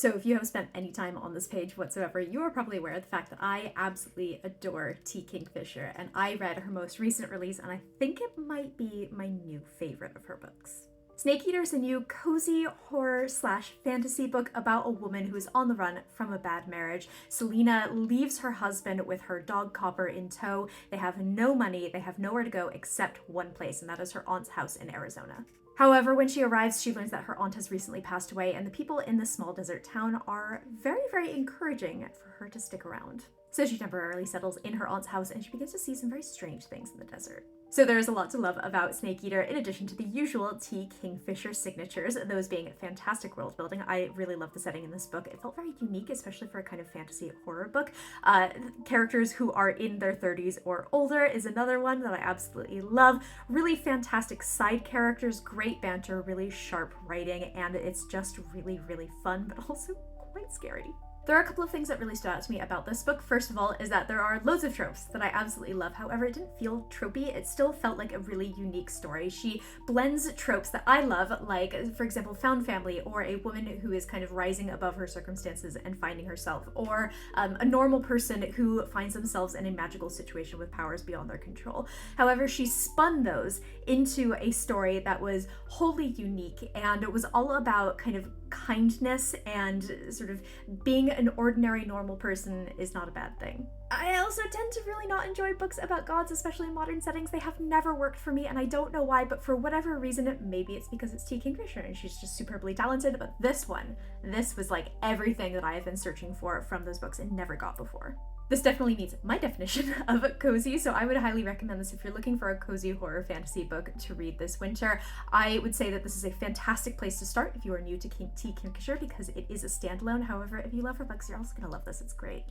So if you have spent any time on this page whatsoever, you are probably aware of the fact that I absolutely adore T. Kingfisher, and I read her most recent release, and I think it might be my new favorite of her books. Snake Eater is a new cozy horror slash fantasy book about a woman who is on the run from a bad marriage. Selena leaves her husband with her dog Copper in tow. They have no money, they have nowhere to go except one place, and that is her aunt's house in Arizona. However, when she arrives, she learns that her aunt has recently passed away, and the people in this small desert town are very, very encouraging for her to stick around. So she temporarily settles in her aunt's house, and she begins to see some very strange things in the desert. So there is a lot to love about Snake Eater, in addition to the usual T. Kingfisher signatures, those being fantastic world building. I really love the setting in this book. It felt very unique, especially for a kind of fantasy horror book. Characters who are in their 30s or older is another one that I absolutely love. Really fantastic side characters, great banter, really sharp writing, and it's just really, really fun, but also quite scary. There are a couple of things that really stood out to me about this book. First of all is that there are loads of tropes that I absolutely love. However, it didn't feel tropey. It still felt like a really unique story. She blends tropes that I love, like, for example, found family, or a woman who is kind of rising above her circumstances and finding herself, or a normal person who finds themselves in a magical situation with powers beyond their control. However, she spun those into a story that was wholly unique, and it was all about kind of kindness and sort of being an ordinary normal person is not a bad thing. I also tend to really not enjoy books about gods, especially in modern settings. They have never worked for me, and I don't know why, but for whatever reason, maybe it's because it's T. Kingfisher and she's just superbly talented, but this was like everything that I have been searching for from those books and never got before. This definitely meets my definition of cozy, so I would highly recommend this if you're looking for a cozy horror fantasy book to read this winter. I would say that this is a fantastic place to start if you are new to T. Kingfisher, because it is a standalone. However, if you love her books, you're also going to love this. It's great.